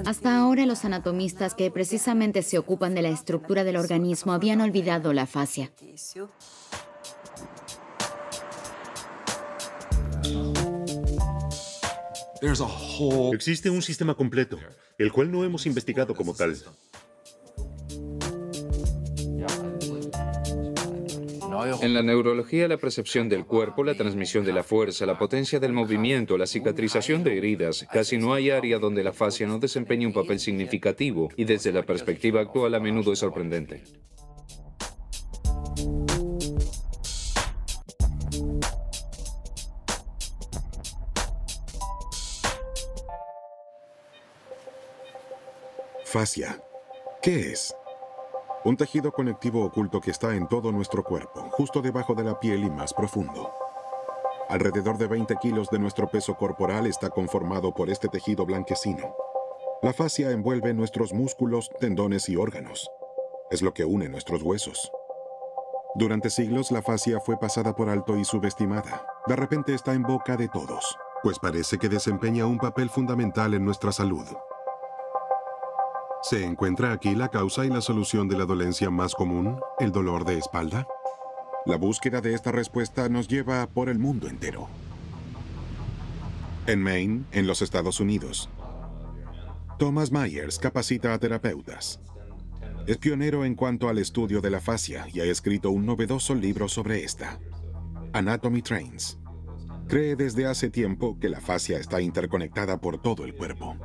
Hasta ahora, los anatomistas que precisamente se ocupan de la estructura del organismo habían olvidado la fascia. Existe un sistema completo, el cual no hemos investigado como tal. En la neurología, la percepción del cuerpo, la transmisión de la fuerza, la potencia del movimiento, la cicatrización de heridas, casi no hay área donde la fascia no desempeñe un papel significativo y desde la perspectiva actual a menudo es sorprendente. Fascia. ¿Qué es? Un tejido conectivo oculto que está en todo nuestro cuerpo, justo debajo de la piel y más profundo. Alrededor de 20 kilos de nuestro peso corporal está conformado por este tejido blanquecino. La fascia envuelve nuestros músculos, tendones y órganos. Es lo que une nuestros huesos. Durante siglos, la fascia fue pasada por alto y subestimada. De repente está en boca de todos, pues parece que desempeña un papel fundamental en nuestra salud. ¿Se encuentra aquí la causa y la solución de la dolencia más común, el dolor de espalda? La búsqueda de esta respuesta nos lleva por el mundo entero. En Maine, en los Estados Unidos, Thomas Myers capacita a terapeutas. Es pionero en cuanto al estudio de la fascia y ha escrito un novedoso libro sobre esta, Anatomy Trains. Cree desde hace tiempo que la fascia está interconectada por todo el cuerpo.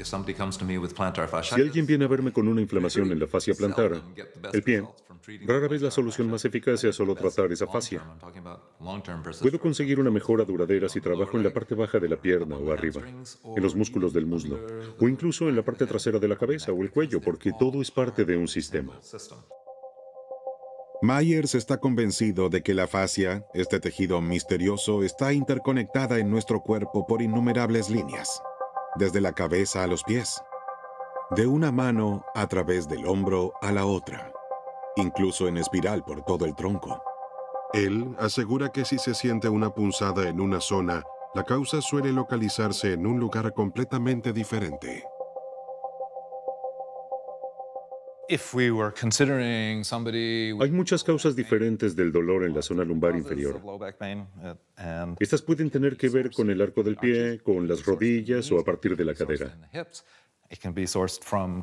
Si alguien viene a verme con una inflamación en la fascia plantar, el pie, rara vez la solución más eficaz sea solo tratar esa fascia. Puedo conseguir una mejora duradera si trabajo en la parte baja de la pierna o arriba, en los músculos del muslo, o incluso en la parte trasera de la cabeza o el cuello, porque todo es parte de un sistema. Myers está convencido de que la fascia, este tejido misterioso, está interconectada en nuestro cuerpo por innumerables líneas. Desde la cabeza a los pies, de una mano a través del hombro a la otra, incluso en espiral por todo el tronco. Él asegura que si se siente una punzada en una zona, la causa suele localizarse en un lugar completamente diferente. Hay muchas causas diferentes del dolor en la zona lumbar inferior. Estas pueden tener que ver con el arco del pie, con las rodillas o a partir de la cadera.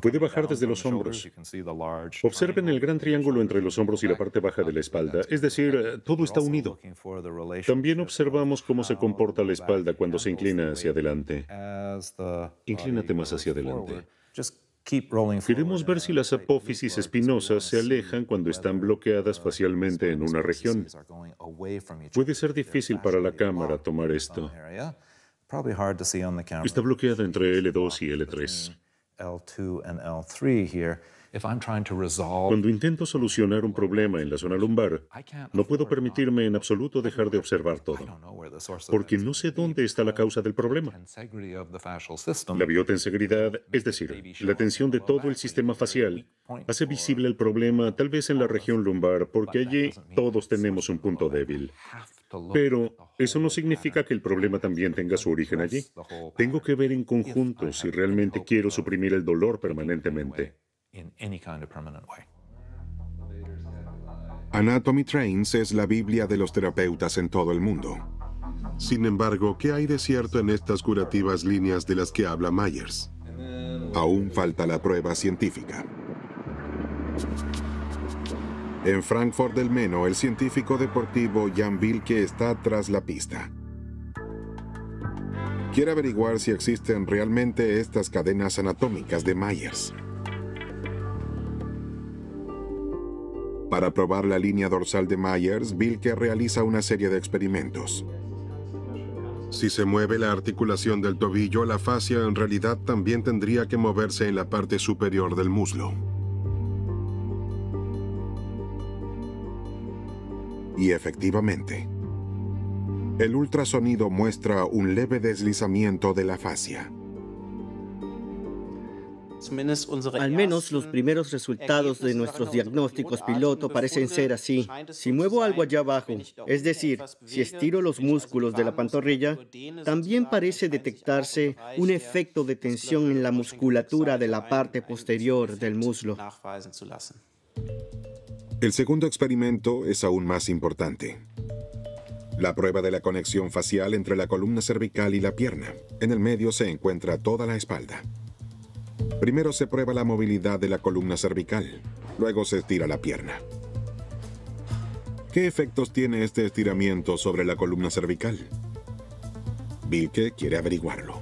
Puede bajar desde los hombros. Observen el gran triángulo entre los hombros y la parte baja de la espalda, es decir, todo está unido. También observamos cómo se comporta la espalda cuando se inclina hacia adelante. Inclínate más hacia adelante. Queremos ver si las apófisis espinosas se alejan cuando están bloqueadas facialmente en una región. Puede ser difícil para la cámara tomar esto. Está bloqueada entre L2 y L3. Cuando intento solucionar un problema en la zona lumbar, no puedo permitirme en absoluto dejar de observar todo, porque no sé dónde está la causa del problema. La biotenseguridad, es decir, la tensión de todo el sistema facial, hace visible el problema tal vez en la región lumbar, porque allí todos tenemos un punto débil. Pero eso no significa que el problema también tenga su origen allí. Tengo que ver en conjunto si realmente quiero suprimir el dolor permanentemente. Anatomy Trains es la Biblia de los terapeutas en todo el mundo. Sin embargo, ¿qué hay de cierto en estas curativas líneas de las que habla Myers? Aún falta la prueba científica. En Frankfurt del Meno, el científico deportivo Jan Wilke está tras la pista. Quiere averiguar si existen realmente estas cadenas anatómicas de Myers. Para probar la línea dorsal de Myers, Wilke realiza una serie de experimentos. Si se mueve la articulación del tobillo, la fascia en realidad también tendría que moverse en la parte superior del muslo. Y efectivamente, el ultrasonido muestra un leve deslizamiento de la fascia. Al menos los primeros resultados de nuestros diagnósticos piloto parecen ser así. Si muevo algo allá abajo, es decir, si estiro los músculos de la pantorrilla, también parece detectarse un efecto de tensión en la musculatura de la parte posterior del muslo. El segundo experimento es aún más importante. La prueba de la conexión facial entre la columna cervical y la pierna. En el medio se encuentra toda la espalda. Primero se prueba la movilidad de la columna cervical, luego se estira la pierna. ¿Qué efectos tiene este estiramiento sobre la columna cervical? Bielke quiere averiguarlo.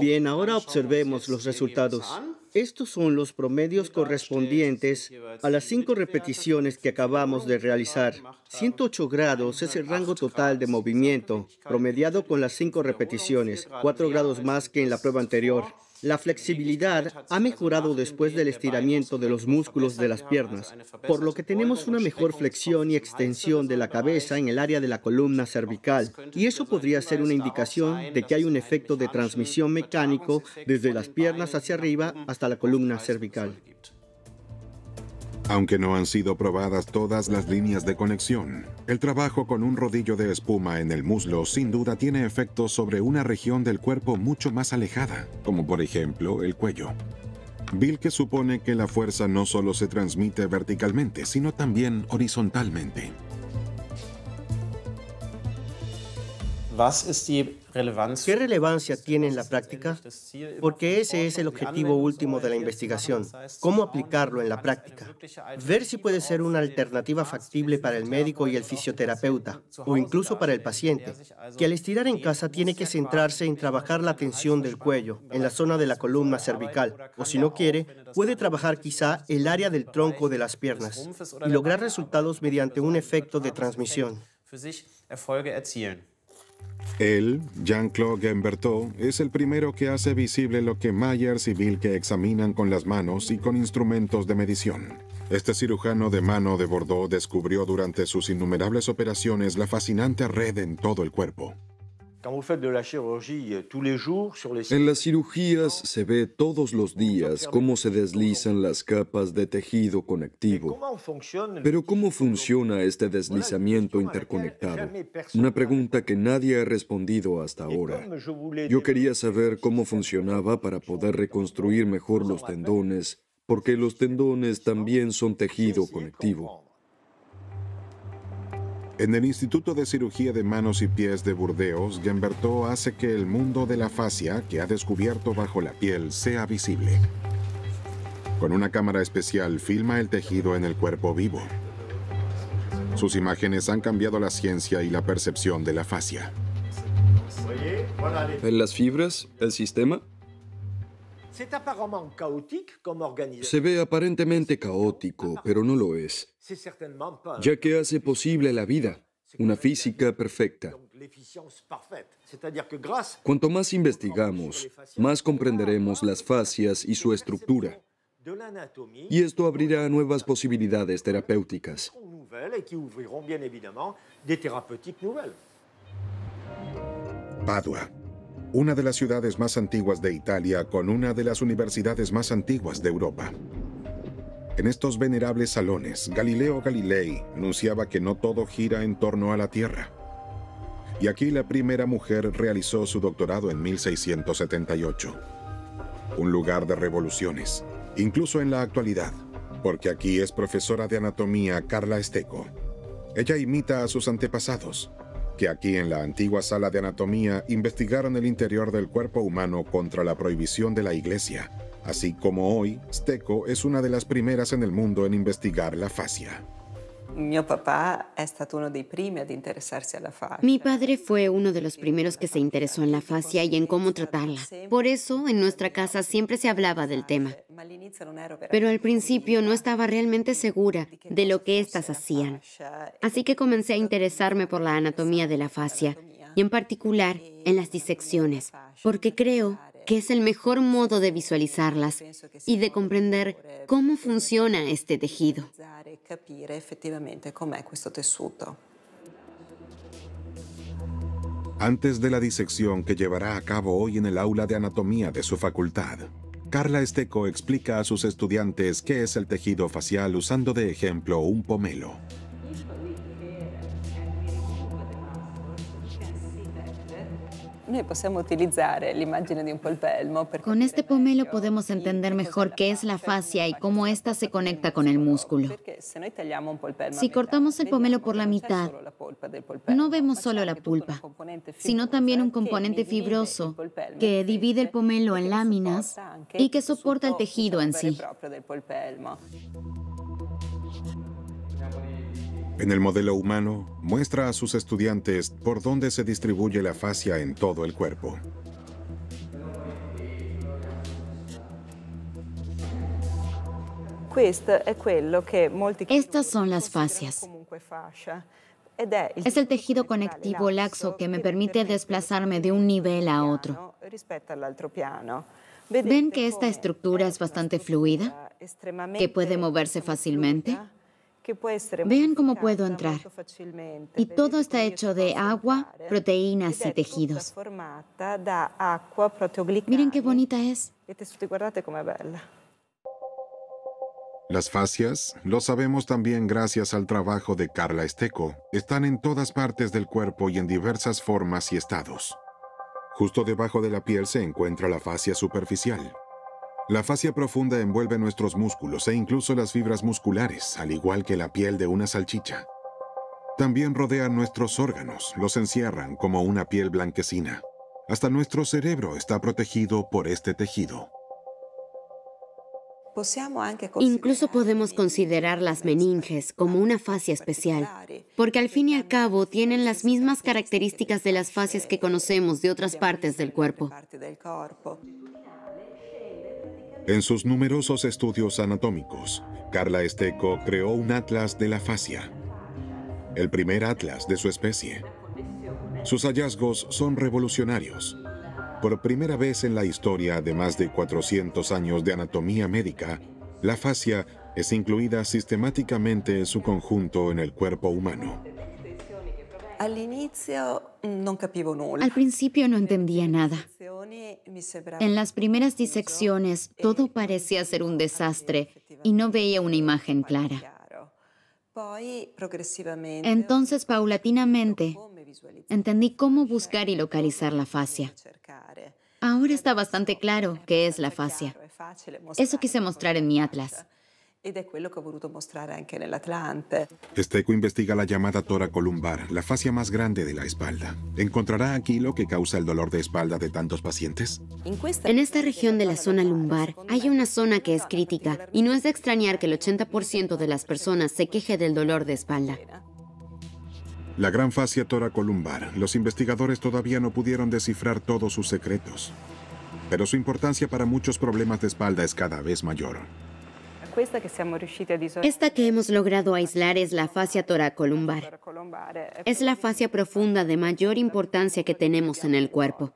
Bien, ahora observemos los resultados. Estos son los promedios correspondientes a las 5 repeticiones que acabamos de realizar. 108 grados es el rango total de movimiento, promediado con las 5 repeticiones, 4 grados más que en la prueba anterior. La flexibilidad ha mejorado después del estiramiento de los músculos de las piernas, por lo que tenemos una mejor flexión y extensión de la cabeza en el área de la columna cervical, y eso podría ser una indicación de que hay un efecto de transmisión mecánico desde las piernas hacia arriba hasta la columna cervical. Aunque no han sido probadas todas las líneas de conexión, el trabajo con un rodillo de espuma en el muslo sin duda tiene efectos sobre una región del cuerpo mucho más alejada, como por ejemplo el cuello. Bielke supone que la fuerza no solo se transmite verticalmente, sino también horizontalmente. ¿Qué relevancia tiene en la práctica? Porque ese es el objetivo último de la investigación. ¿Cómo aplicarlo en la práctica? Ver si puede ser una alternativa factible para el médico y el fisioterapeuta, o incluso para el paciente, que al estirar en casa tiene que centrarse en trabajar la tensión del cuello, en la zona de la columna cervical, o si no quiere, puede trabajar quizá el área del tronco de las piernas, y lograr resultados mediante un efecto de transmisión. Él, Jean-Claude Guimberteau, es el primero que hace visible lo que Myers y Bielke examinan con las manos y con instrumentos de medición. Este cirujano de mano de Bordeaux descubrió durante sus innumerables operaciones la fascinante red en todo el cuerpo. En las cirugías se ve todos los días cómo se deslizan las capas de tejido conectivo. Pero ¿cómo funciona este deslizamiento interconectado? Una pregunta que nadie ha respondido hasta ahora. Yo quería saber cómo funcionaba para poder reconstruir mejor los tendones, porque los tendones también son tejido conectivo. En el Instituto de Cirugía de Manos y Pies de Burdeos, Guimberteau hace que el mundo de la fascia que ha descubierto bajo la piel sea visible. Con una cámara especial filma el tejido en el cuerpo vivo. Sus imágenes han cambiado la ciencia y la percepción de la fascia. ¿En las fibras? ¿El sistema? Se ve aparentemente caótico, pero no lo es, ya que hace posible la vida, una física perfecta. Cuanto más investigamos, más comprenderemos las fascias y su estructura. Y esto abrirá nuevas posibilidades terapéuticas. Padua, una de las ciudades más antiguas de Italia con una de las universidades más antiguas de Europa. En estos venerables salones, Galileo Galilei anunciaba que no todo gira en torno a la Tierra. Y aquí la primera mujer realizó su doctorado en 1678. Un lugar de revoluciones, incluso en la actualidad, porque aquí es profesora de anatomía Carla Stecco. Ella imita a sus antepasados, que aquí en la antigua sala de anatomía investigaron el interior del cuerpo humano contra la prohibición de la Iglesia, así como hoy, Stecco es una de las primeras en el mundo en investigar la fascia. Mi padre fue uno de los primeros que se interesó en la fascia y en cómo tratarla. Por eso, en nuestra casa siempre se hablaba del tema. Pero al principio no estaba realmente segura de lo que éstas hacían. Así que comencé a interesarme por la anatomía de la fascia, y en particular en las disecciones, porque creo que es el mejor modo de visualizarlas y de comprender cómo funciona este tejido. Antes de la disección que llevará a cabo hoy en el aula de anatomía de su facultad, Carla Estecco explica a sus estudiantes qué es el tejido facial usando de ejemplo un pomelo. Con este pomelo podemos entender mejor qué es la fascia y cómo ésta se conecta con el músculo. Si cortamos el pomelo por la mitad, no vemos solo la pulpa, sino también un componente fibroso que divide el pomelo en láminas y que soporta el tejido en sí. En el modelo humano, muestra a sus estudiantes por dónde se distribuye la fascia en todo el cuerpo. Estas son las fascias. Es el tejido conectivo laxo que me permite desplazarme de un nivel a otro. ¿Ven que esta estructura es bastante fluida? ¿Que puede moverse fácilmente? Vean cómo puedo entrar. Y todo está hecho de agua, proteínas y tejidos. Miren qué bonita es. Las fascias, lo sabemos también gracias al trabajo de Carla Estecco, están en todas partes del cuerpo y en diversas formas y estados. Justo debajo de la piel se encuentra la fascia superficial. La fascia profunda envuelve nuestros músculos e incluso las fibras musculares, al igual que la piel de una salchicha. También rodean nuestros órganos, los encierran como una piel blanquecina. Hasta nuestro cerebro está protegido por este tejido. Incluso podemos considerar las meninges como una fascia especial, porque al fin y al cabo tienen las mismas características de las fascias que conocemos de otras partes del cuerpo. En sus numerosos estudios anatómicos, Carla Estecco creó un atlas de la fascia, el primer atlas de su especie. Sus hallazgos son revolucionarios. Por primera vez en la historia de más de 400 años de anatomía médica, la fascia es incluida sistemáticamente en su conjunto en el cuerpo humano. Al principio no entendía nada. En las primeras disecciones todo parecía ser un desastre y no veía una imagen clara. Entonces, paulatinamente, entendí cómo buscar y localizar la fascia. Ahora está bastante claro qué es la fascia. Eso quise mostrar en mi atlas. Estecco investiga la llamada toracolumbar, la fascia más grande de la espalda. ¿Encontrará aquí lo que causa el dolor de espalda de tantos pacientes? En esta región de la zona lumbar hay una zona que es crítica y no es de extrañar que el 80% de las personas se queje del dolor de espalda. La gran fascia toracolumbar, los investigadores todavía no pudieron descifrar todos sus secretos. Pero su importancia para muchos problemas de espalda es cada vez mayor. Esta que hemos logrado aislar es la fascia toracolumbar. Es la fascia profunda de mayor importancia que tenemos en el cuerpo.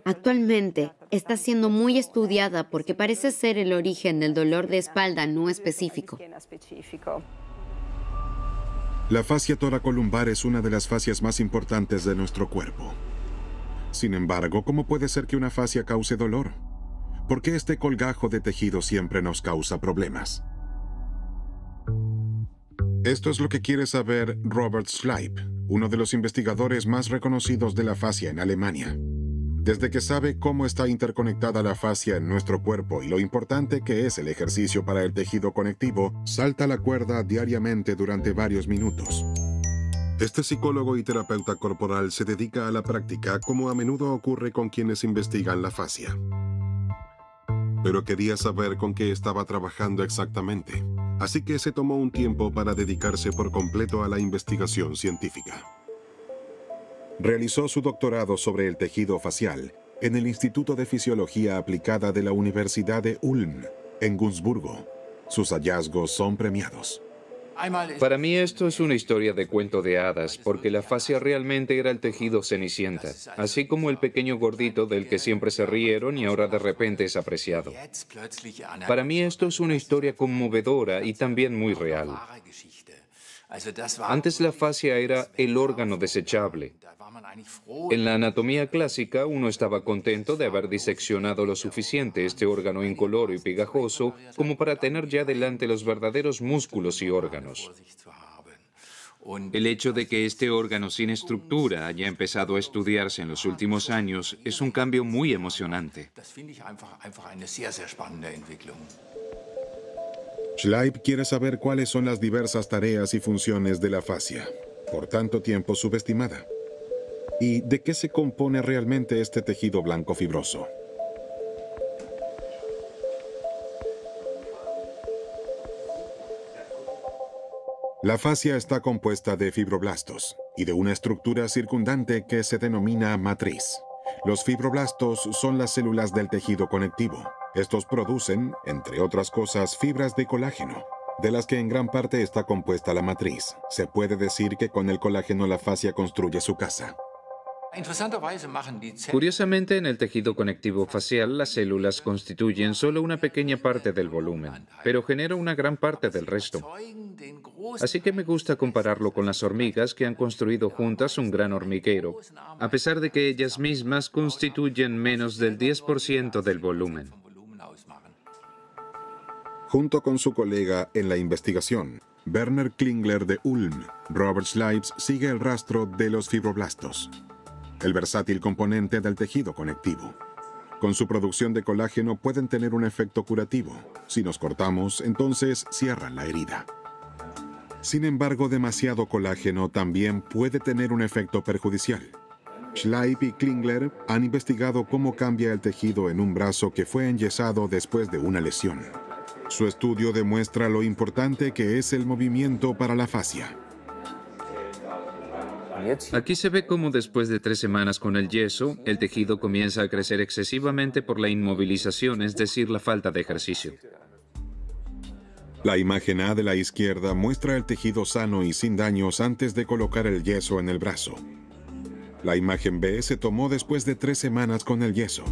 Actualmente está siendo muy estudiada porque parece ser el origen del dolor de espalda no específico. La fascia toracolumbar es una de las fascias más importantes de nuestro cuerpo. Sin embargo, ¿cómo puede ser que una fascia cause dolor? ¿Por qué este colgajo de tejido siempre nos causa problemas? Esto es lo que quiere saber Robert Schleip, uno de los investigadores más reconocidos de la fascia en Alemania. Desde que sabe cómo está interconectada la fascia en nuestro cuerpo y lo importante que es el ejercicio para el tejido conectivo, salta la cuerda diariamente durante varios minutos. Este psicólogo y terapeuta corporal se dedica a la práctica, como a menudo ocurre con quienes investigan la fascia. Pero quería saber con qué estaba trabajando exactamente, así que se tomó un tiempo para dedicarse por completo a la investigación científica. Realizó su doctorado sobre el tejido facial en el Instituto de Fisiología Aplicada de la Universidad de Ulm, en Günzburgo. Sus hallazgos son premiados. Para mí esto es una historia de cuento de hadas, porque la fascia realmente era el tejido Cenicienta, así como el pequeño gordito del que siempre se rieron y ahora de repente es apreciado. Para mí esto es una historia conmovedora y también muy real. Antes la fascia era el órgano desechable. En la anatomía clásica, uno estaba contento de haber diseccionado lo suficiente este órgano incoloro y pegajoso como para tener ya delante los verdaderos músculos y órganos. El hecho de que este órgano sin estructura haya empezado a estudiarse en los últimos años es un cambio muy emocionante. Schleib quiere saber cuáles son las diversas tareas y funciones de la fascia, por tanto tiempo subestimada. ¿Y de qué se compone realmente este tejido blanco fibroso? La fascia está compuesta de fibroblastos y de una estructura circundante que se denomina matriz. Los fibroblastos son las células del tejido conectivo. Estos producen, entre otras cosas, fibras de colágeno, de las que en gran parte está compuesta la matriz. Se puede decir que con el colágeno la fascia construye su casa. Curiosamente, en el tejido conectivo facial, las células constituyen solo una pequeña parte del volumen, pero generan una gran parte del resto. Así que me gusta compararlo con las hormigas que han construido juntas un gran hormiguero, a pesar de que ellas mismas constituyen menos del 10% del volumen. Junto con su colega en la investigación, Werner Klingler de Ulm, Robert Schleib sigue el rastro de los fibroblastos, el versátil componente del tejido conectivo. Con su producción de colágeno pueden tener un efecto curativo. Si nos cortamos, entonces cierran la herida. Sin embargo, demasiado colágeno también puede tener un efecto perjudicial. Schleib y Klingler han investigado cómo cambia el tejido en un brazo que fue enyesado después de una lesión. Su estudio demuestra lo importante que es el movimiento para la fascia. Aquí se ve cómo después de 3 semanas con el yeso, el tejido comienza a crecer excesivamente por la inmovilización, es decir, la falta de ejercicio. La imagen A de la izquierda muestra el tejido sano y sin daños antes de colocar el yeso en el brazo. La imagen B se tomó después de 3 semanas con el yeso.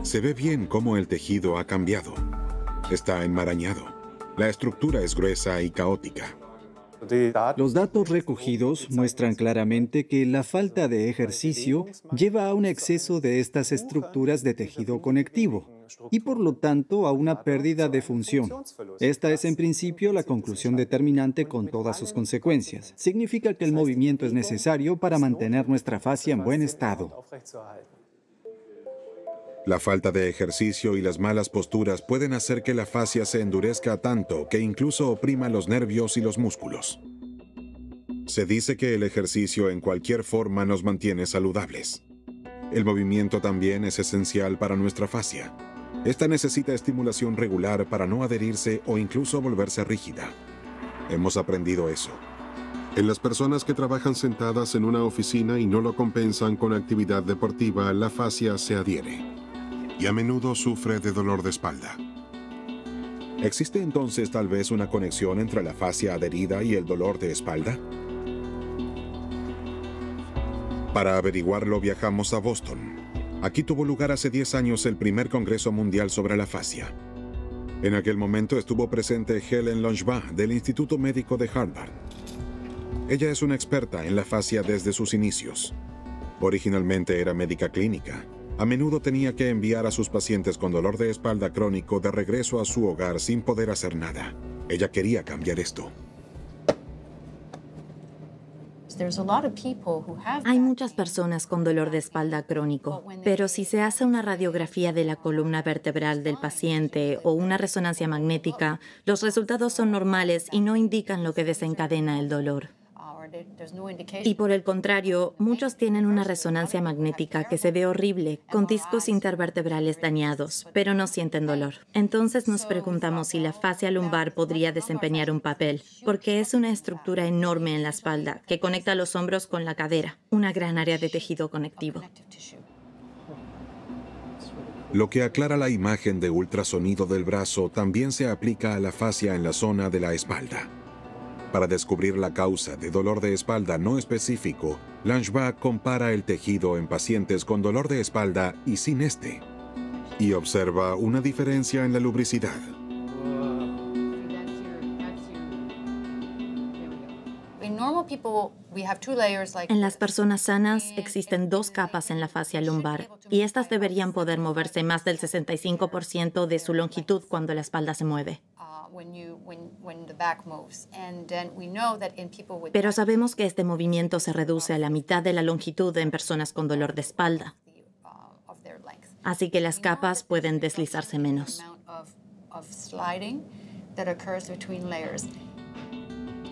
Se ve bien cómo el tejido ha cambiado. Está enmarañado. La estructura es gruesa y caótica. Los datos recogidos muestran claramente que la falta de ejercicio lleva a un exceso de estas estructuras de tejido conectivo y por lo tanto a una pérdida de función. Esta es en principio la conclusión determinante con todas sus consecuencias. Significa que el movimiento es necesario para mantener nuestra fascia en buen estado. La falta de ejercicio y las malas posturas pueden hacer que la fascia se endurezca tanto que incluso oprima los nervios y los músculos. Se dice que el ejercicio en cualquier forma nos mantiene saludables. El movimiento también es esencial para nuestra fascia. Esta necesita estimulación regular para no adherirse o incluso volverse rígida. Hemos aprendido eso. En las personas que trabajan sentadas en una oficina y no lo compensan con actividad deportiva, la fascia se adhiere y a menudo sufre de dolor de espalda. ¿Existe entonces tal vez una conexión entre la fascia adherida y el dolor de espalda? Para averiguarlo viajamos a Boston. Aquí tuvo lugar hace 10 años el primer Congreso Mundial sobre la Fascia. En aquel momento estuvo presente Helen Langevin del Instituto Médico de Harvard. Ella es una experta en la fascia desde sus inicios. Originalmente era médica clínica. A menudo tenía que enviar a sus pacientes con dolor de espalda crónico de regreso a su hogar sin poder hacer nada. Ella quería cambiar esto. Hay muchas personas con dolor de espalda crónico, pero si se hace una radiografía de la columna vertebral del paciente o una resonancia magnética, los resultados son normales y no indican lo que desencadena el dolor. Y por el contrario, muchos tienen una resonancia magnética que se ve horrible, con discos intervertebrales dañados, pero no sienten dolor. Entonces nos preguntamos si la fascia lumbar podría desempeñar un papel, porque es una estructura enorme en la espalda que conecta los hombros con la cadera, una gran área de tejido conectivo. Lo que aclara la imagen de ultrasonido del brazo también se aplica a la fascia en la zona de la espalda. Para descubrir la causa de dolor de espalda no específico, Langevin compara el tejido en pacientes con dolor de espalda y sin este, y observa una diferencia en la lubricidad. En las personas sanas existen 2 capas en la fascia lumbar y estas deberían poder moverse más del 65% de su longitud cuando la espalda se mueve. Pero sabemos que este movimiento se reduce a la mitad de la longitud en personas con dolor de espalda. Así que las capas pueden deslizarse menos.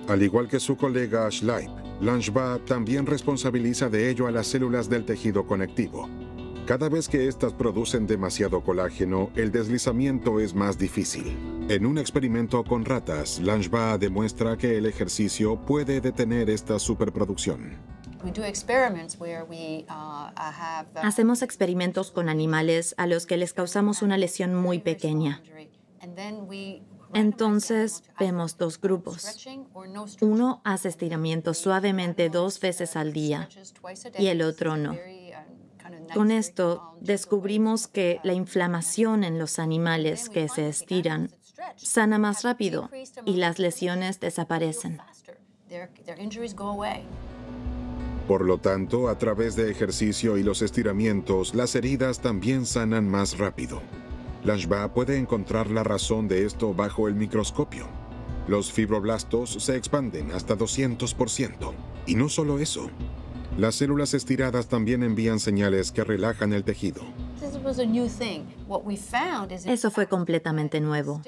Al igual que su colega Schleip, Langevin también responsabiliza de ello a las células del tejido conectivo. Cada vez que éstas producen demasiado colágeno, el deslizamiento es más difícil. En un experimento con ratas, Langevin demuestra que el ejercicio puede detener esta superproducción. Hacemos experimentos con animales a los que les causamos una lesión muy pequeña. Entonces, vemos 2 grupos. Uno hace estiramientos suavemente 2 veces al día y el otro no. Con esto, descubrimos que la inflamación en los animales que se estiran sana más rápido y las lesiones desaparecen. Por lo tanto, a través de ejercicio y los estiramientos, las heridas también sanan más rápido. Langevin puede encontrar la razón de esto bajo el microscopio. Los fibroblastos se expanden hasta 200%. Y no solo eso. Las células estiradas también envían señales que relajan el tejido. Eso fue completamente nuevo.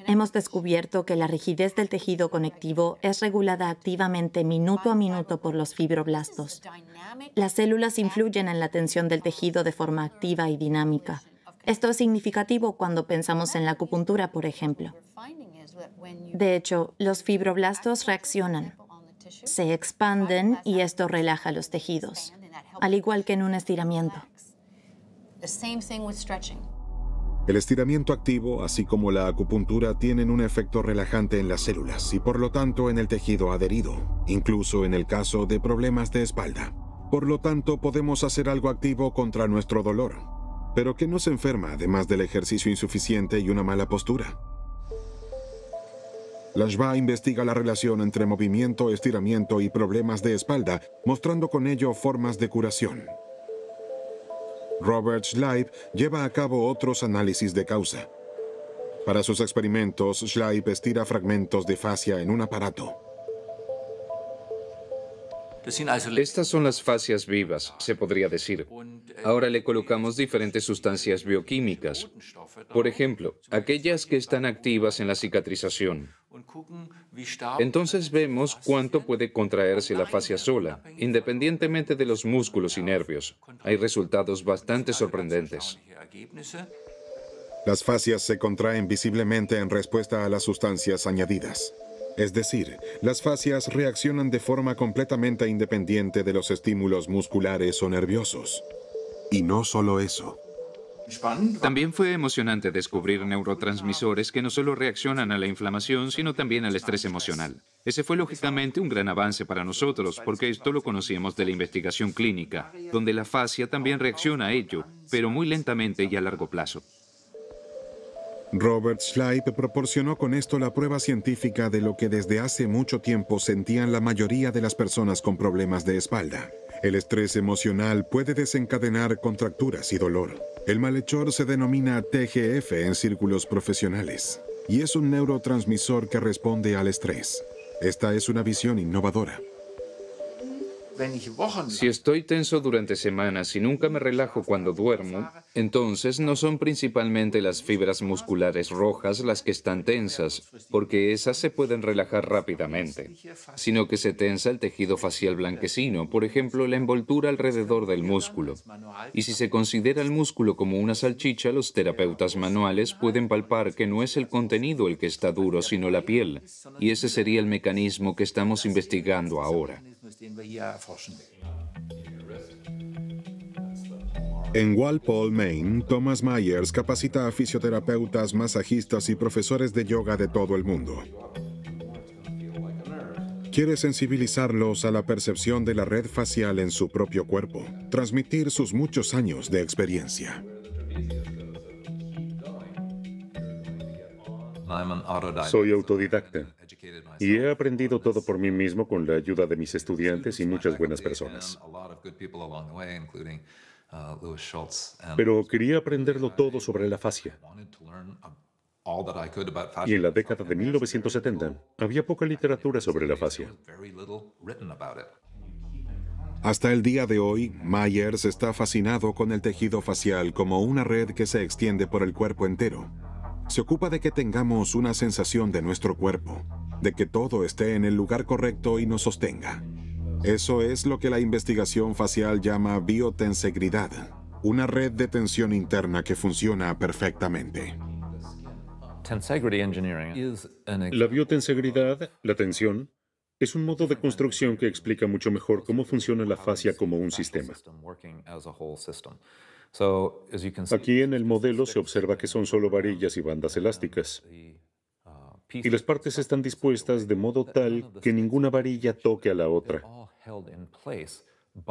Hemos descubierto que la rigidez del tejido conectivo es regulada activamente minuto a minuto por los fibroblastos. Las células influyen en la tensión del tejido de forma activa y dinámica. Esto es significativo cuando pensamos en la acupuntura, por ejemplo. De hecho, los fibroblastos reaccionan. Se expanden y esto relaja los tejidos, al igual que en un estiramiento. El estiramiento activo, así como la acupuntura, tienen un efecto relajante en las células y por lo tanto en el tejido adherido, incluso en el caso de problemas de espalda. Por lo tanto, podemos hacer algo activo contra nuestro dolor. Pero ¿qué nos enferma además del ejercicio insuficiente y una mala postura? Langevin investiga la relación entre movimiento, estiramiento y problemas de espalda, mostrando con ello formas de curación. Robert Schleip lleva a cabo otros análisis de causa. Para sus experimentos, Schleip estira fragmentos de fascia en un aparato. Estas son las fascias vivas, se podría decir. Ahora le colocamos diferentes sustancias bioquímicas. Por ejemplo, aquellas que están activas en la cicatrización. Entonces vemos cuánto puede contraerse la fascia sola, independientemente de los músculos y nervios. Hay resultados bastante sorprendentes. Las fascias se contraen visiblemente en respuesta a las sustancias añadidas. Es decir, las fascias reaccionan de forma completamente independiente de los estímulos musculares o nerviosos. Y no solo eso. También fue emocionante descubrir neurotransmisores que no solo reaccionan a la inflamación, sino también al estrés emocional. Ese fue lógicamente un gran avance para nosotros, porque esto lo conocíamos de la investigación clínica, donde la fascia también reacciona a ello, pero muy lentamente y a largo plazo. Robert Schleip proporcionó con esto la prueba científica de lo que desde hace mucho tiempo sentían la mayoría de las personas con problemas de espalda. El estrés emocional puede desencadenar contracturas y dolor. El malhechor se denomina TGF en círculos profesionales y es un neurotransmisor que responde al estrés. Esta es una visión innovadora. Si estoy tenso durante semanas y nunca me relajo cuando duermo, entonces no son principalmente las fibras musculares rojas las que están tensas, porque esas se pueden relajar rápidamente, sino que se tensa el tejido facial blanquecino, por ejemplo, la envoltura alrededor del músculo. Y si se considera el músculo como una salchicha, los terapeutas manuales pueden palpar que no es el contenido el que está duro, sino la piel, y ese sería el mecanismo que estamos investigando ahora. En Walpole, Maine, Thomas Myers capacita a fisioterapeutas, masajistas y profesores de yoga de todo el mundo. Quiere sensibilizarlos a la percepción de la red facial en su propio cuerpo, transmitir sus muchos años de experiencia. Soy autodidacta y he aprendido todo por mí mismo con la ayuda de mis estudiantes y muchas buenas personas. Pero quería aprenderlo todo sobre la fascia. Y en la década de 1970 había poca literatura sobre la fascia. Hasta el día de hoy, Myers está fascinado con el tejido facial como una red que se extiende por el cuerpo entero. Se ocupa de que tengamos una sensación de nuestro cuerpo, de que todo esté en el lugar correcto y nos sostenga. Eso es lo que la investigación facial llama biotensegridad, una red de tensión interna que funciona perfectamente. La biotensegridad, la tensión, es un modo de construcción que explica mucho mejor cómo funciona la fascia como un sistema. Aquí en el modelo se observa que son solo varillas y bandas elásticas. Y las partes están dispuestas de modo tal que ninguna varilla toque a la otra.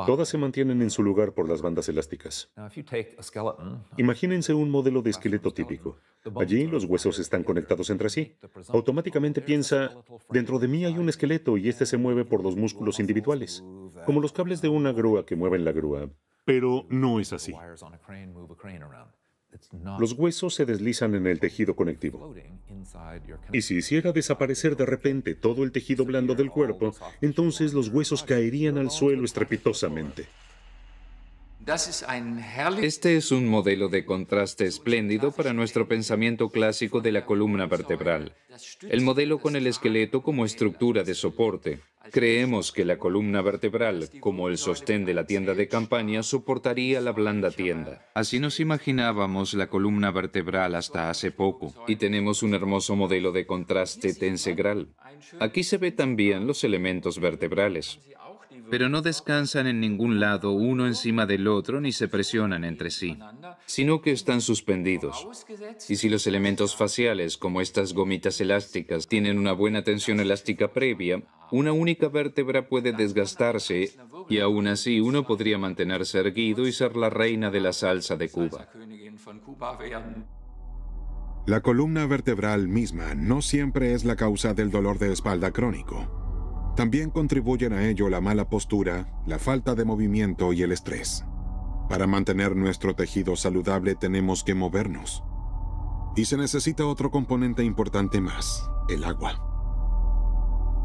Todas se mantienen en su lugar por las bandas elásticas. Imagínense un modelo de esqueleto típico. Allí los huesos están conectados entre sí. Automáticamente piensa, dentro de mí hay un esqueleto y este se mueve por los músculos individuales, como los cables de una grúa que mueven la grúa. Pero no es así. Los huesos se deslizan en el tejido conectivo. Y si hiciera desaparecer de repente todo el tejido blando del cuerpo, entonces los huesos caerían al suelo estrepitosamente. Este es un modelo de contraste espléndido para nuestro pensamiento clásico de la columna vertebral. El modelo con el esqueleto como estructura de soporte. Creemos que la columna vertebral, como el sostén de la tienda de campaña, soportaría la blanda tienda. Así nos imaginábamos la columna vertebral hasta hace poco, y tenemos un hermoso modelo de contraste tensegral. Aquí se ve también los elementos vertebrales, pero no descansan en ningún lado uno encima del otro ni se presionan entre sí, sino que están suspendidos. Y si los elementos faciales, como estas gomitas elásticas, tienen una buena tensión elástica previa, una única vértebra puede desgastarse y aún así uno podría mantenerse erguido y ser la reina de la salsa de Cuba. La columna vertebral misma no siempre es la causa del dolor de espalda crónico. También contribuyen a ello la mala postura, la falta de movimiento y el estrés. Para mantener nuestro tejido saludable tenemos que movernos. Y se necesita otro componente importante más, el agua.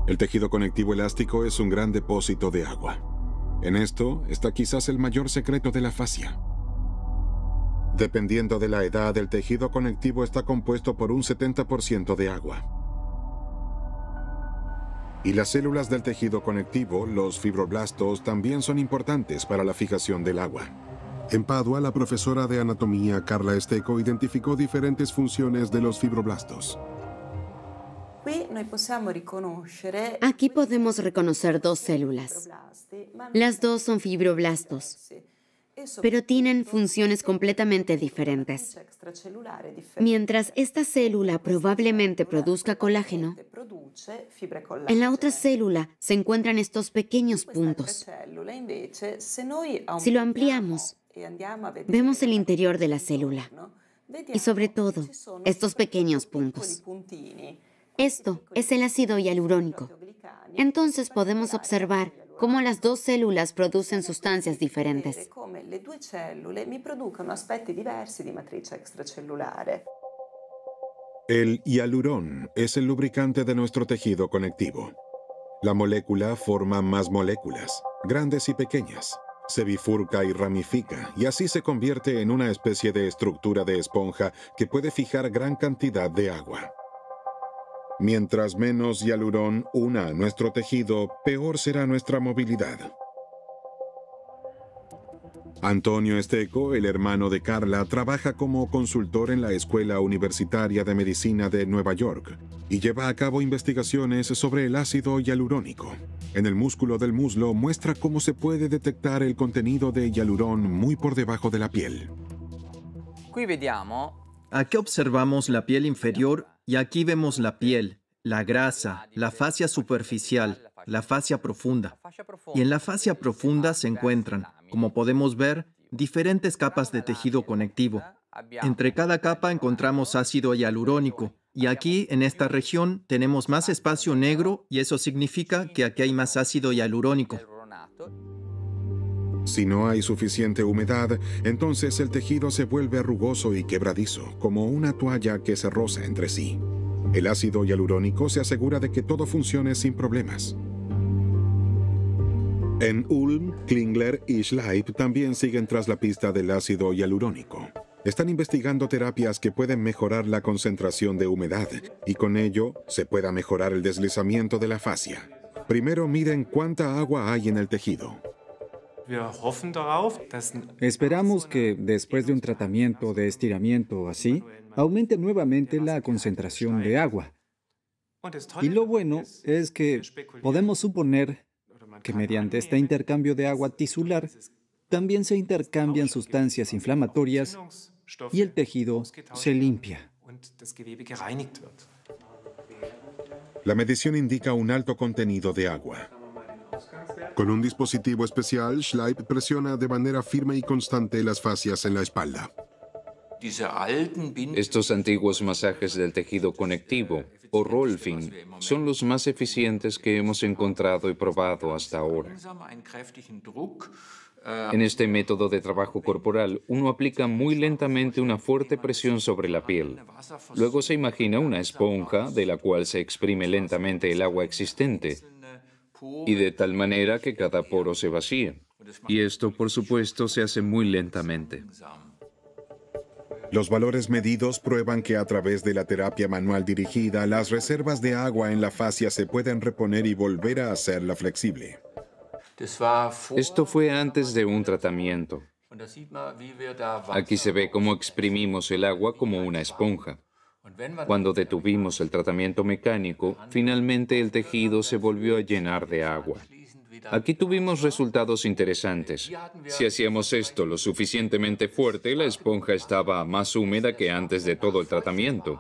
El tejido conectivo elástico es un gran depósito de agua. En esto está quizás el mayor secreto de la fascia. Dependiendo de la edad, el tejido conectivo está compuesto por un 70% de agua. Y las células del tejido conectivo, los fibroblastos, también son importantes para la fijación del agua. En Padua, la profesora de anatomía Carla Estecco identificó diferentes funciones de los fibroblastos. Aquí podemos reconocer dos células. Las dos son fibroblastos, pero tienen funciones completamente diferentes. Mientras esta célula probablemente produzca colágeno, en la otra célula se encuentran estos pequeños puntos. Si lo ampliamos, vemos el interior de la célula y sobre todo estos pequeños puntos. Esto es el ácido hialurónico. Entonces podemos observar cómo las dos células producen sustancias diferentes. El hialurón es el lubricante de nuestro tejido conectivo. La molécula forma más moléculas, grandes y pequeñas. Se bifurca y ramifica, y así se convierte en una especie de estructura de esponja que puede fijar gran cantidad de agua. Mientras menos hialurón una a nuestro tejido, peor será nuestra movilidad. Antonio Estecco, el hermano de Carla, trabaja como consultor en la Escuela Universitaria de Medicina de Nueva York y lleva a cabo investigaciones sobre el ácido hialurónico. En el músculo del muslo muestra cómo se puede detectar el contenido de hialurón muy por debajo de la piel. Aquí observamos la piel inferior y aquí vemos la piel, la grasa, la fascia superficial, la fascia profunda. Y en la fascia profunda se encuentran, como podemos ver, diferentes capas de tejido conectivo. Entre cada capa encontramos ácido hialurónico, Y aquí, en esta región, tenemos más espacio negro y eso significa que aquí hay más ácido hialurónico. Si no hay suficiente humedad, entonces el tejido se vuelve rugoso y quebradizo, como una toalla que se roza entre sí. El ácido hialurónico se asegura de que todo funcione sin problemas. En Ulm, Klingler y Schleip también siguen tras la pista del ácido hialurónico. Están investigando terapias que pueden mejorar la concentración de humedad y con ello se pueda mejorar el deslizamiento de la fascia. Primero miden cuánta agua hay en el tejido. Esperamos que después de un tratamiento de estiramiento así, aumente nuevamente la concentración de agua. Y lo bueno es que podemos suponer que mediante este intercambio de agua tisular también se intercambian sustancias inflamatorias y el tejido se limpia. La medición indica un alto contenido de agua. Con un dispositivo especial, Schleip presiona de manera firme y constante las fascias en la espalda. Estos antiguos masajes del tejido conectivo, o Rolfing, son los más eficientes que hemos encontrado y probado hasta ahora. En este método de trabajo corporal, uno aplica muy lentamente una fuerte presión sobre la piel. Luego se imagina una esponja de la cual se exprime lentamente el agua existente, y de tal manera que cada poro se vacíe. Y esto, por supuesto, se hace muy lentamente. Los valores medidos prueban que a través de la terapia manual dirigida, las reservas de agua en la fascia se pueden reponer y volver a hacerla flexible. Esto fue antes de un tratamiento. Aquí se ve cómo exprimimos el agua como una esponja. Cuando detuvimos el tratamiento mecánico, finalmente el tejido se volvió a llenar de agua. Aquí tuvimos resultados interesantes. Si hacíamos esto lo suficientemente fuerte, la esponja estaba más húmeda que antes de todo el tratamiento.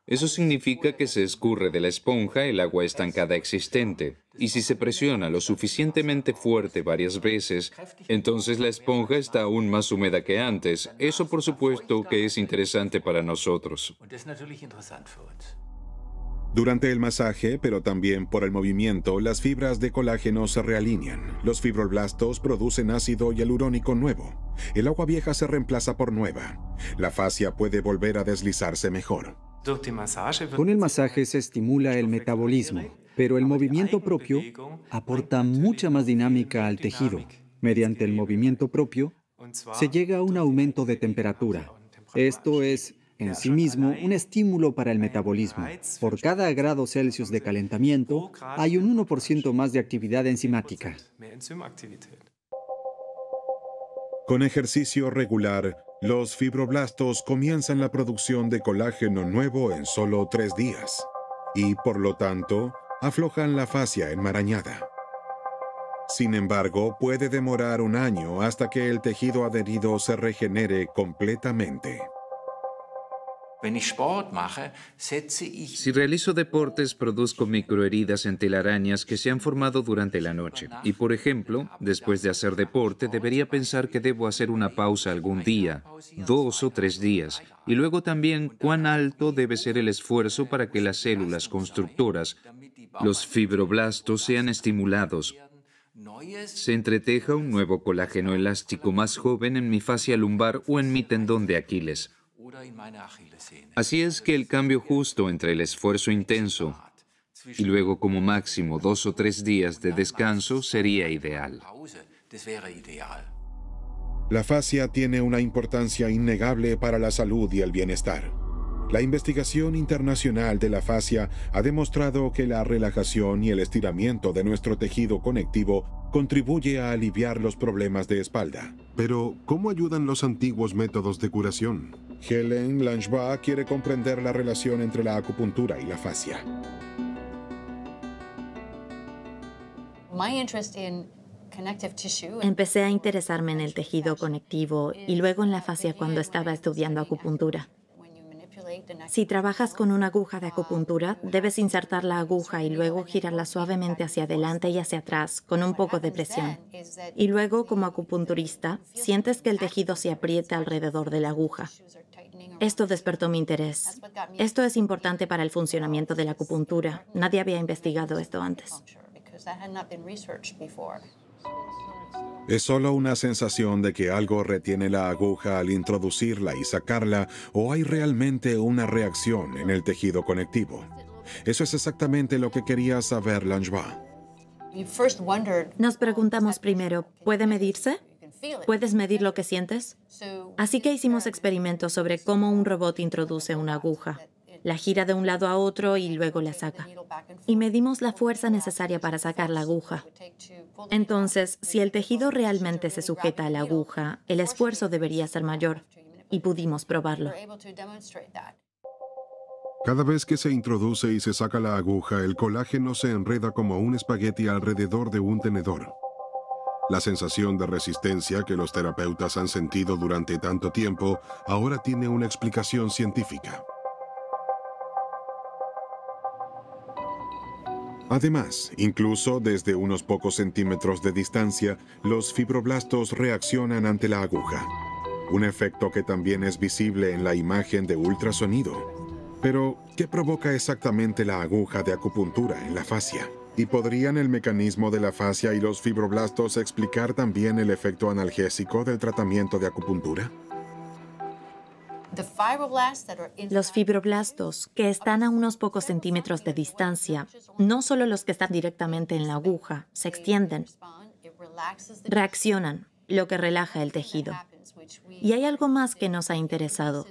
Eso significa que se escurre de la esponja el agua estancada existente. Y si se presiona lo suficientemente fuerte varias veces, entonces la esponja está aún más húmeda que antes. Eso, por supuesto, que es interesante para nosotros. Durante el masaje, pero también por el movimiento, las fibras de colágeno se realinean. Los fibroblastos producen ácido hialurónico nuevo. El agua vieja se reemplaza por nueva. La fascia puede volver a deslizarse mejor. Con el masaje se estimula el metabolismo, pero el movimiento propio aporta mucha más dinámica al tejido. Mediante el movimiento propio, se llega a un aumento de temperatura. Esto es, en sí mismo, un estímulo para el metabolismo. Por cada grado Celsius de calentamiento, hay un 1% más de actividad enzimática. Con ejercicio regular, los fibroblastos comienzan la producción de colágeno nuevo en solo 3 días y, por lo tanto, aflojan la fascia enmarañada. Sin embargo, puede demorar un año hasta que el tejido adherido se regenere completamente. Si realizo deportes, produzco microheridas en telarañas que se han formado durante la noche. Y, por ejemplo, después de hacer deporte, debería pensar que debo hacer una pausa algún día, 2 o 3 días. Y luego también cuán alto debe ser el esfuerzo para que las células constructoras, los fibroblastos, sean estimulados. Se entreteja un nuevo colágeno elástico más joven en mi fascia lumbar o en mi tendón de Aquiles. Así es que el cambio justo entre el esfuerzo intenso y luego como máximo 2 o 3 días de descanso sería ideal. La fascia tiene una importancia innegable para la salud y el bienestar. La investigación internacional de la fascia ha demostrado que la relajación y el estiramiento de nuestro tejido conectivo contribuye a aliviar los problemas de espalda. Pero, ¿cómo ayudan los antiguos métodos de curación? Helen Langevin quiere comprender la relación entre la acupuntura y la fascia. Empecé a interesarme en el tejido conectivo y luego en la fascia cuando estaba estudiando acupuntura. Si trabajas con una aguja de acupuntura, debes insertar la aguja y luego girarla suavemente hacia adelante y hacia atrás, con un poco de presión. Y luego, como acupunturista, sientes que el tejido se aprieta alrededor de la aguja. Esto despertó mi interés. Esto es importante para el funcionamiento de la acupuntura. Nadie había investigado esto antes. ¿Es solo una sensación de que algo retiene la aguja al introducirla y sacarla, o hay realmente una reacción en el tejido conectivo? Eso es exactamente lo que quería saber Langevin. Nos preguntamos primero, ¿puede medirse? ¿Puedes medir lo que sientes? Así que hicimos experimentos sobre cómo un robot introduce una aguja. La gira de un lado a otro y luego la saca. Y medimos la fuerza necesaria para sacar la aguja. Entonces, si el tejido realmente se sujeta a la aguja, el esfuerzo debería ser mayor. Y pudimos probarlo. Cada vez que se introduce y se saca la aguja, el colágeno se enreda como un espagueti alrededor de un tenedor. La sensación de resistencia que los terapeutas han sentido durante tanto tiempo ahora tiene una explicación científica. Además, incluso desde unos pocos centímetros de distancia, los fibroblastos reaccionan ante la aguja. Un efecto que también es visible en la imagen de ultrasonido. Pero, ¿qué provoca exactamente la aguja de acupuntura en la fascia? ¿Y podrían el mecanismo de la fascia y los fibroblastos explicar también el efecto analgésico del tratamiento de acupuntura? Los fibroblastos, que están a unos pocos centímetros de distancia, no solo los que están directamente en la aguja, se extienden, reaccionan, lo que relaja el tejido. Y hay algo más que nos ha interesado.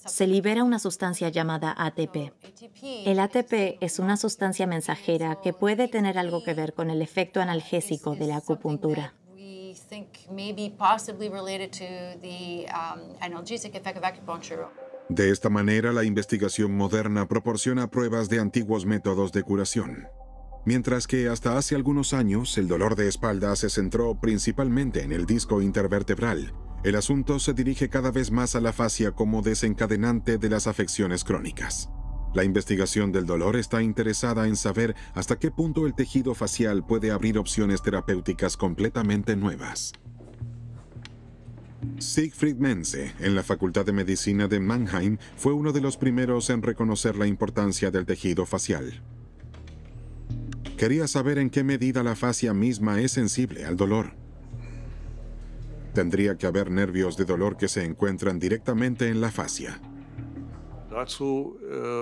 Se libera una sustancia llamada ATP. El ATP es una sustancia mensajera que puede tener algo que ver con el efecto analgésico de la acupuntura. De esta manera, la investigación moderna proporciona pruebas de antiguos métodos de curación. Mientras que hasta hace algunos años el dolor de espalda se centró principalmente en el disco intervertebral, el asunto se dirige cada vez más a la fascia como desencadenante de las afecciones crónicas. La investigación del dolor está interesada en saber hasta qué punto el tejido facial puede abrir opciones terapéuticas completamente nuevas. Siegfried Menze, en la Facultad de Medicina de Mannheim, fue uno de los primeros en reconocer la importancia del tejido facial. Quería saber en qué medida la fascia misma es sensible al dolor. Tendría que haber nervios de dolor que se encuentran directamente en la fascia.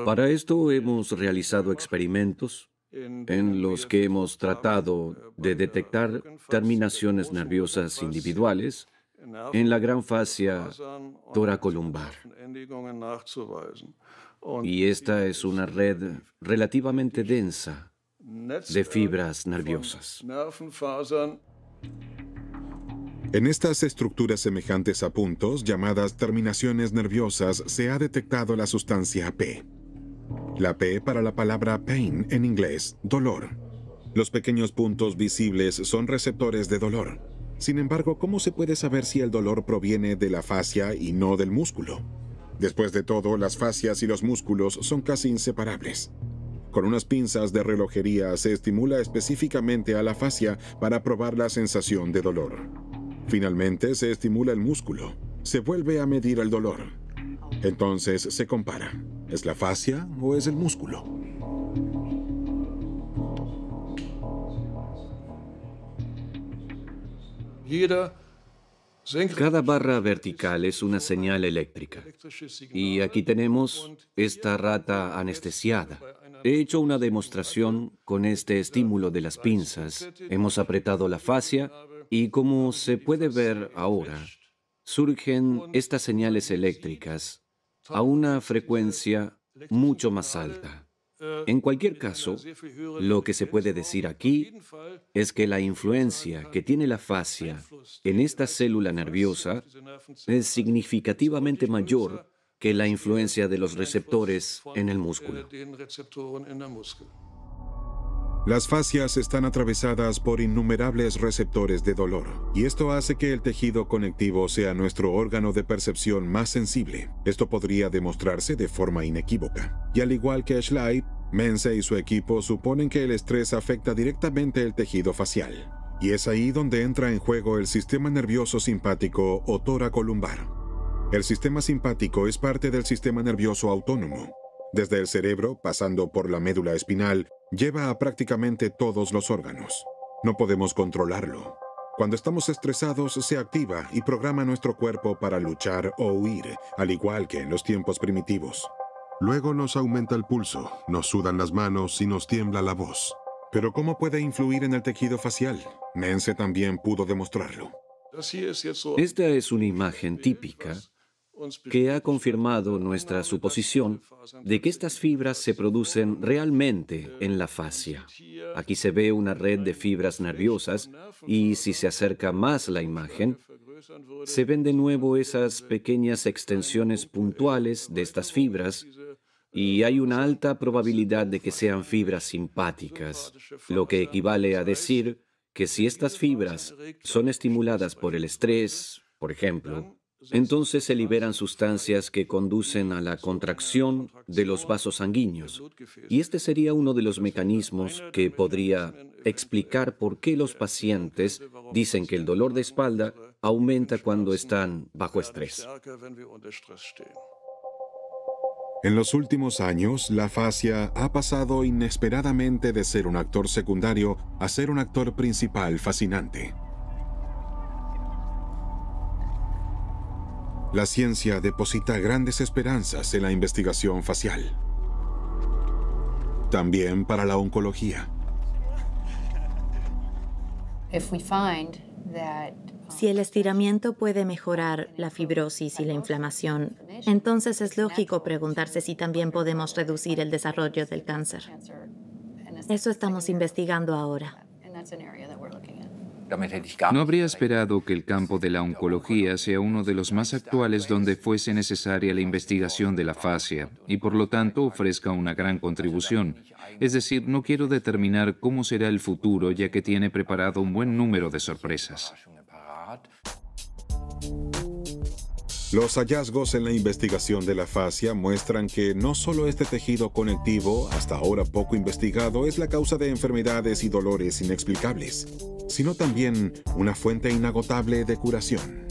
Para esto hemos realizado experimentos en los que hemos tratado de detectar terminaciones nerviosas individuales en la gran fascia toracolumbar. Y esta es una red relativamente densa de fibras nerviosas. En estas estructuras semejantes a puntos, llamadas terminaciones nerviosas, se ha detectado la sustancia P. La P para la palabra pain en inglés, dolor. Los pequeños puntos visibles son receptores de dolor. Sin embargo, ¿cómo se puede saber si el dolor proviene de la fascia y no del músculo? Después de todo, las fascias y los músculos son casi inseparables. Con unas pinzas de relojería se estimula específicamente a la fascia para probar la sensación de dolor. Finalmente, se estimula el músculo. Se vuelve a medir el dolor. Entonces se compara. ¿Es la fascia o es el músculo? Cada barra vertical es una señal eléctrica. Y aquí tenemos esta rata anestesiada. He hecho una demostración con este estímulo de las pinzas. Hemos apretado la fascia y, como se puede ver ahora, surgen estas señales eléctricas a una frecuencia mucho más alta. En cualquier caso, lo que se puede decir aquí es que la influencia que tiene la fascia en esta célula nerviosa es significativamente mayor que la influencia de los receptores en el músculo. Las fascias están atravesadas por innumerables receptores de dolor, y esto hace que el tejido conectivo sea nuestro órgano de percepción más sensible. Esto podría demostrarse de forma inequívoca. Y al igual que Schleip, Menze y su equipo suponen que el estrés afecta directamente el tejido facial. Y es ahí donde entra en juego el sistema nervioso simpático o toracolumbar. El sistema simpático es parte del sistema nervioso autónomo. Desde el cerebro, pasando por la médula espinal, lleva a prácticamente todos los órganos. No podemos controlarlo. Cuando estamos estresados, se activa y programa nuestro cuerpo para luchar o huir, al igual que en los tiempos primitivos. Luego nos aumenta el pulso, nos sudan las manos y nos tiembla la voz. Pero ¿cómo puede influir en el tejido facial? Mense también pudo demostrarlo. Esta es una imagen típica que ha confirmado nuestra suposición de que estas fibras se producen realmente en la fascia. Aquí se ve una red de fibras nerviosas y si se acerca más la imagen, se ven de nuevo esas pequeñas extensiones puntuales de estas fibras y hay una alta probabilidad de que sean fibras simpáticas, lo que equivale a decir que si estas fibras son estimuladas por el estrés, por ejemplo, entonces se liberan sustancias que conducen a la contracción de los vasos sanguíneos. Y este sería uno de los mecanismos que podría explicar por qué los pacientes dicen que el dolor de espalda aumenta cuando están bajo estrés. En los últimos años, la fascia ha pasado inesperadamente de ser un actor secundario a ser un actor principal fascinante. La ciencia deposita grandes esperanzas en la investigación facial. También para la oncología. Si el estiramiento puede mejorar la fibrosis y la inflamación, entonces es lógico preguntarse si también podemos reducir el desarrollo del cáncer. Eso estamos investigando ahora. No habría esperado que el campo de la oncología sea uno de los más actuales donde fuese necesaria la investigación de la fascia y por lo tanto ofrezca una gran contribución. Es decir, no quiero determinar cómo será el futuro ya que tiene preparado un buen número de sorpresas. Los hallazgos en la investigación de la fascia muestran que no solo este tejido conectivo, hasta ahora poco investigado, es la causa de enfermedades y dolores inexplicables, sino también una fuente inagotable de curación.